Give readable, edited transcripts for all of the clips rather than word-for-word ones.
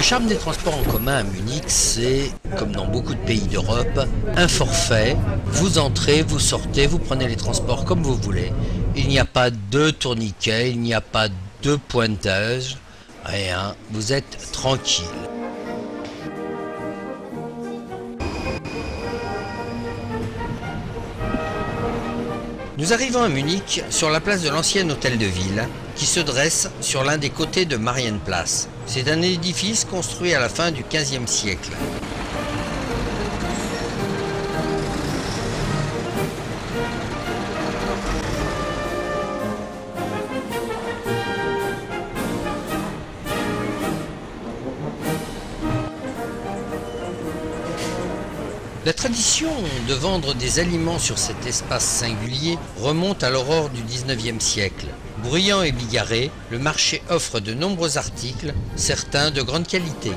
charme des transports en commun à Munich, c'est, comme dans beaucoup de pays d'Europe, un forfait. Vous entrez, vous sortez, vous prenez les transports comme vous voulez. Il n'y a pas de tourniquet, il n'y a pas de pointage, rien, vous êtes tranquille. Nous arrivons à Munich sur la place de l'ancien hôtel de ville qui se dresse sur l'un des côtés de Marienplatz. C'est un édifice construit à la fin du XVe siècle. La tradition de vendre des aliments sur cet espace singulier remonte à l'aurore du XIXe siècle. Bruyant et bigarré, le marché offre de nombreux articles, certains de grande qualité.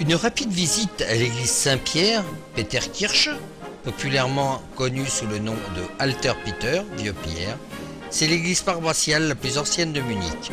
Une rapide visite à l'église Saint-Pierre, Peterkirche, populairement connue sous le nom de Alter Peter, Vieux Pierre, c'est l'église paroissiale la plus ancienne de Munich.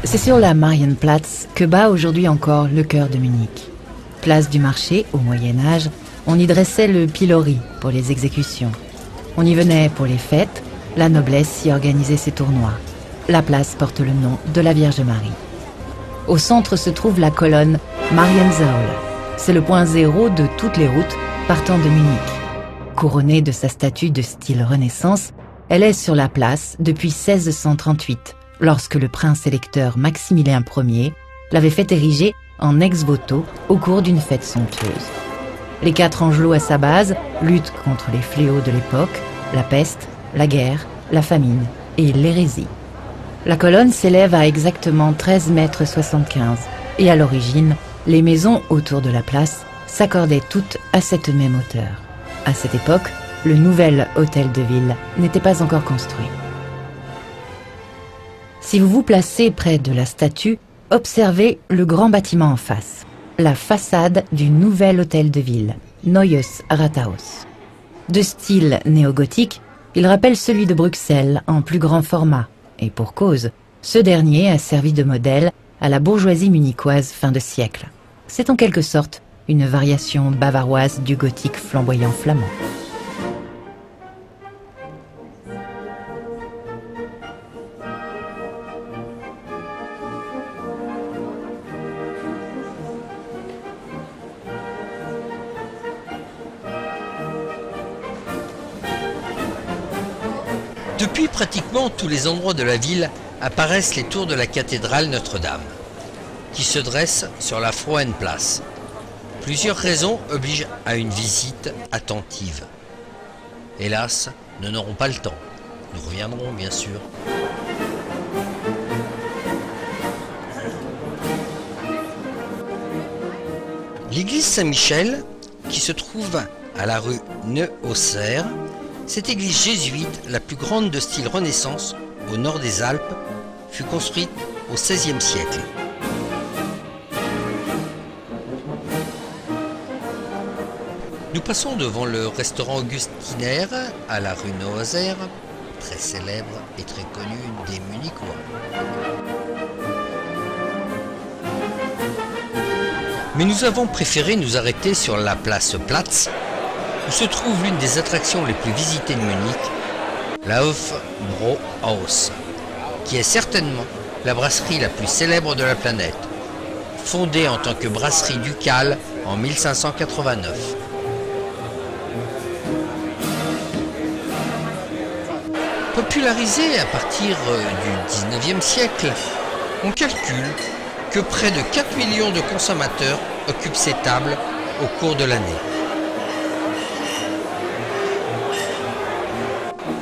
C'est sur la Marienplatz que bat aujourd'hui encore le cœur de Munich. Place du marché, au Moyen-Âge, on y dressait le pilori pour les exécutions. On y venait pour les fêtes, la noblesse y organisait ses tournois. La place porte le nom de la Vierge Marie. Au centre se trouve la colonne Mariensäule. C'est le point zéro de toutes les routes partant de Munich. Couronnée de sa statue de style Renaissance, elle est sur la place depuis 1638. Lorsque le prince électeur Maximilien Ier l'avait fait ériger en ex-voto au cours d'une fête somptueuse. Les 4 angelots à sa base luttent contre les fléaux de l'époque, la peste, la guerre, la famine et l'hérésie. La colonne s'élève à exactement 13,75 m et à l'origine, les maisons autour de la place s'accordaient toutes à cette même hauteur. À cette époque, le nouvel hôtel de ville n'était pas encore construit. Si vous vous placez près de la statue, observez le grand bâtiment en face, la façade du nouvel hôtel de ville, Neues Rathaus. De style néo-gothique, il rappelle celui de Bruxelles en plus grand format, et pour cause, ce dernier a servi de modèle à la bourgeoisie munichoise fin de siècle. C'est en quelque sorte une variation bavaroise du gothique flamboyant flamand. Depuis pratiquement tous les endroits de la ville apparaissent les tours de la cathédrale Notre-Dame, qui se dresse sur la Frauenplatz. Plusieurs raisons obligent à une visite attentive. Hélas, nous n'aurons pas le temps. Nous reviendrons bien sûr. L'église Saint-Michel, qui se trouve à la rue Neuhausser, cette église jésuite, la plus grande de style Renaissance, au nord des Alpes, fut construite au XVIe siècle. Nous passons devant le restaurant Augustiner à la rue Neuhausser, très célèbre et très connu des Munichois. Mais nous avons préféré nous arrêter sur la place Platz, où se trouve l'une des attractions les plus visitées de Munich, la Hofbräuhaus, qui est certainement la brasserie la plus célèbre de la planète, fondée en tant que brasserie ducale en 1589. Popularisée à partir du 19e siècle, on calcule que près de 4 millions de consommateurs occupent ces tables au cours de l'année.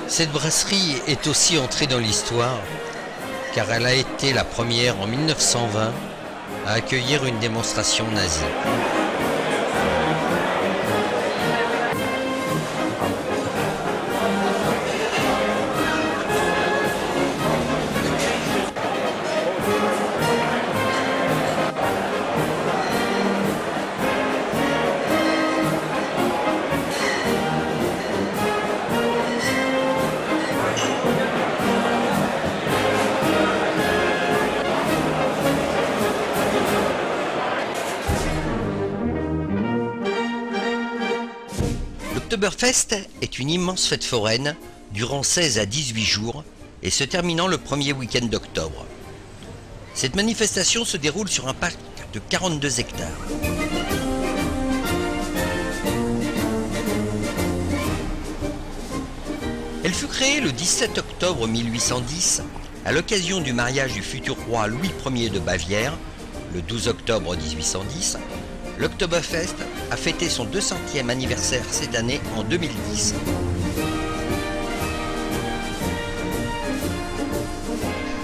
Cette brasserie est aussi entrée dans l'histoire car elle a été la première en 1920 à accueillir une démonstration nazie. L'Oktoberfest est une immense fête foraine durant 16 à 18 jours et se terminant le premier week-end d'octobre. Cette manifestation se déroule sur un parc de 42 hectares. Elle fut créée le 17 octobre 1810 à l'occasion du mariage du futur roi Louis Ier de Bavière, le 12 octobre 1810. L'Oktoberfest a fêté son 200e anniversaire cette année en 2010.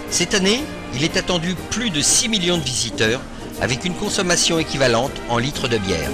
Cette année, il est attendu plus de 6 millions de visiteurs avec une consommation équivalente en litres de bière.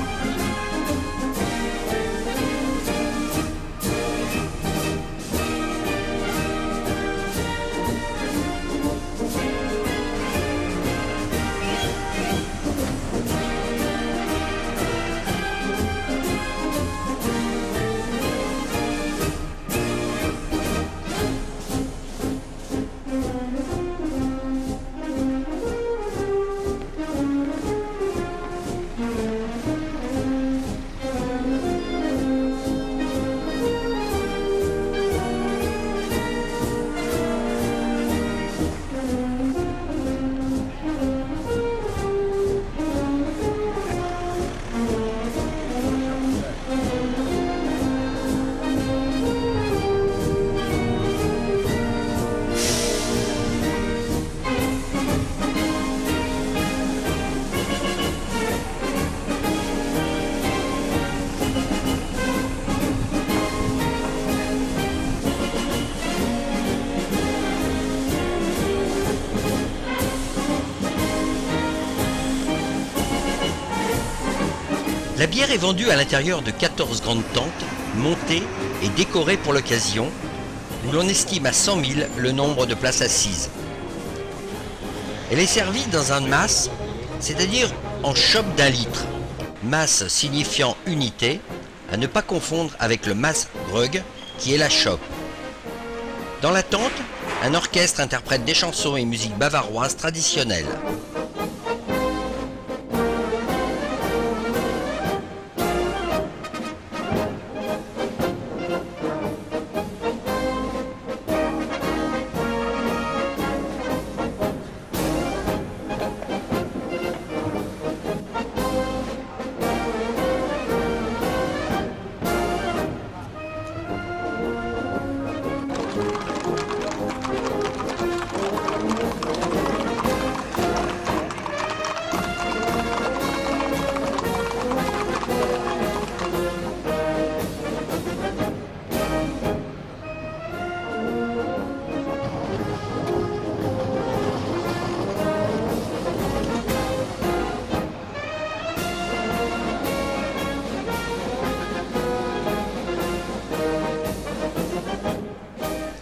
La bière est vendue à l'intérieur de 14 grandes tentes, montées et décorées pour l'occasion, où l'on estime à 100 000 le nombre de places assises. Elle est servie dans un mass, c'est-à-dire en chope d'1 litre. Mass signifiant unité, à ne pas confondre avec le mass grog, qui est la chope. Dans la tente, un orchestre interprète des chansons et musiques bavaroises traditionnelles.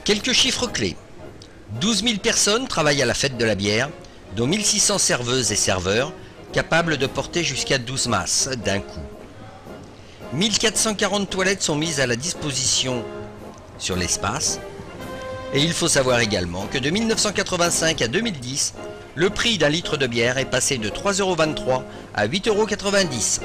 Quelques chiffres clés. 12 000 personnes travaillent à la fête de la bière, dont 1600 serveuses et serveurs, capables de porter jusqu'à 12 masses d'un coup. 1440 toilettes sont mises à la disposition sur l'espace. Et il faut savoir également que de 1985 à 2010, le prix d'un litre de bière est passé de 3,23 € à 8,90 €.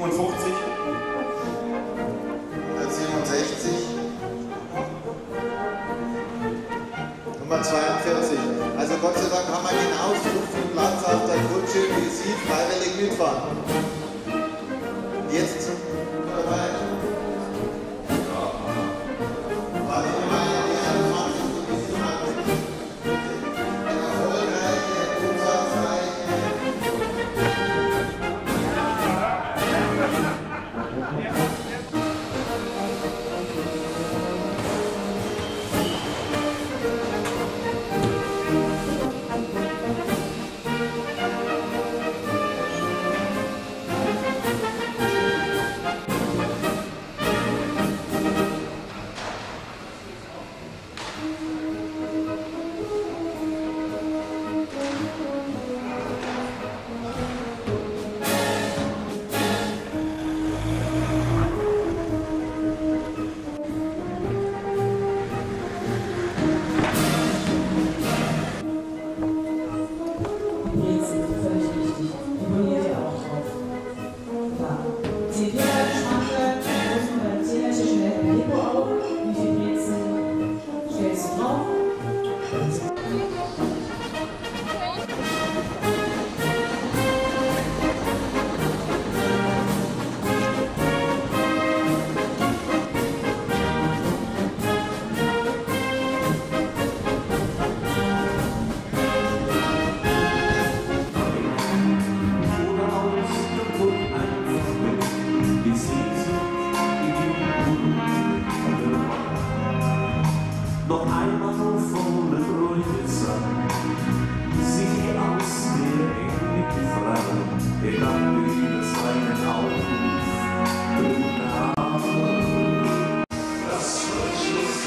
167. Nummer 42. Also Gott sei Dank haben wir genau so viel Platz auf der Kutsche, wie Sie freiwillig mitfahren. Jetzt dabei. Noch einmal vorne ruhig sein, sieh aus der engen Frau, der Gedanke über seinen Aufruf, du Name. Das Schluss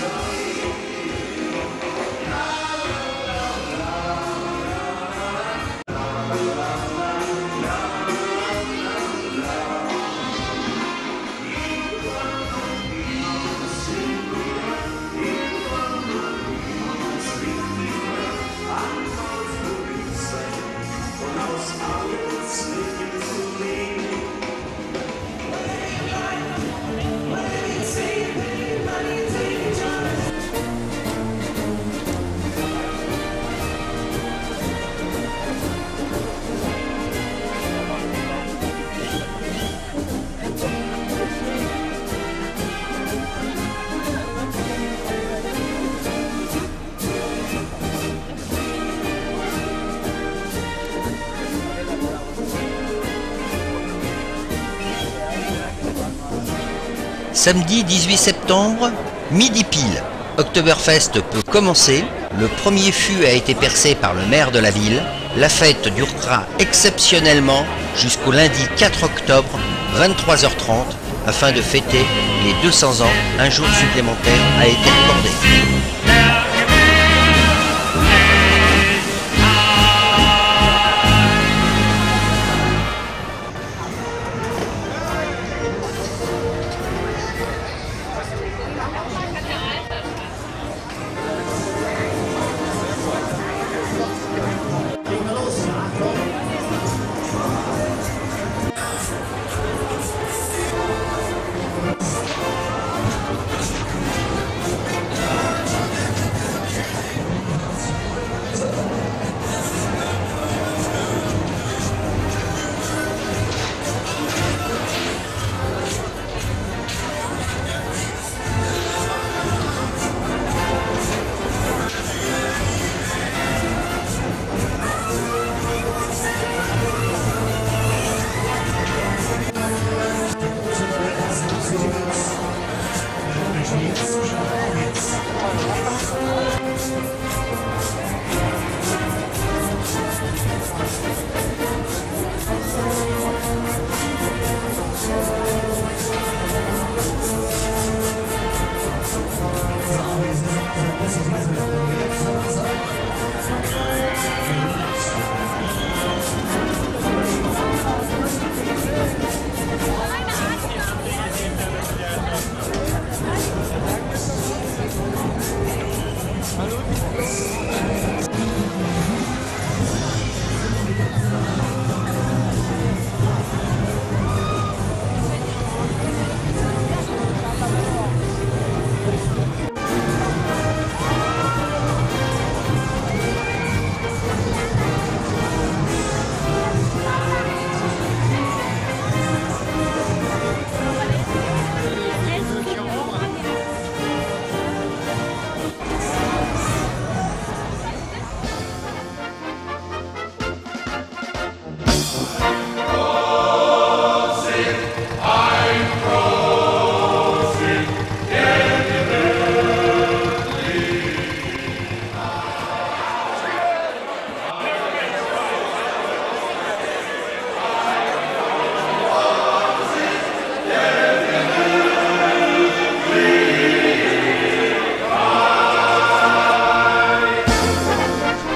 Samedi 18 septembre, midi pile, Oktoberfest peut commencer. Le premier fût a été percé par le maire de la ville. La fête durera exceptionnellement jusqu'au lundi 4 octobre, 23h30, afin de fêter les 200 ans. Un jour supplémentaire a été accordé.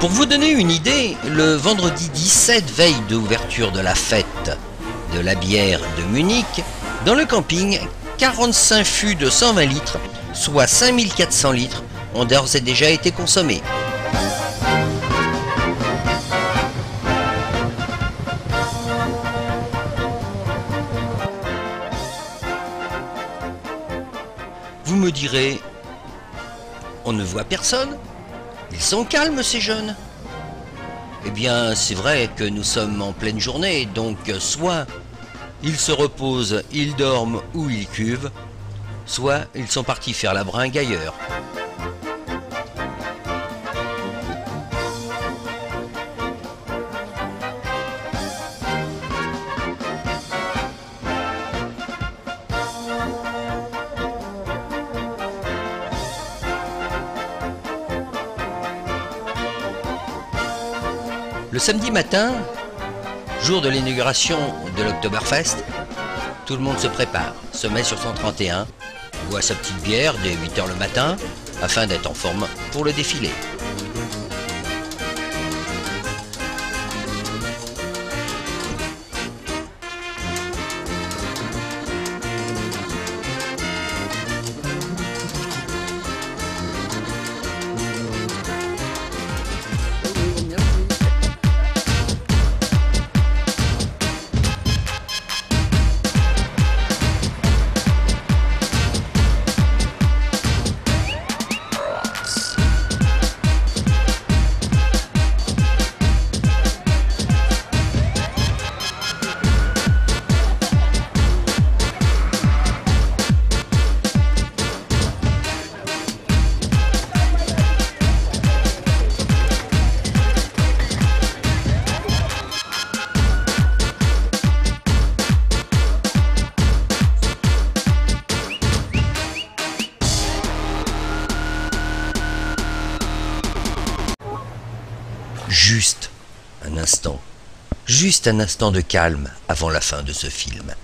Pour vous donner une idée, le vendredi 17, veille d'ouverture de la fête de la bière de Munich, dans le camping, 45 fûts de 120 litres, soit 5400 litres, ont d'ores et déjà été consommés. Vous me direz, on ne voit personne? Ils sont calmes ces jeunes. Eh bien, c'est vrai que nous sommes en pleine journée, donc soit ils se reposent, ils dorment ou ils cuvent, soit ils sont partis faire la bringue ailleurs. Le samedi matin, jour de l'inauguration de l'Oktoberfest, tout le monde se prépare, se met sur son 31, boit sa petite bière dès 8 h le matin, afin d'être en forme pour le défilé. Juste un instant de calme avant la fin de ce film.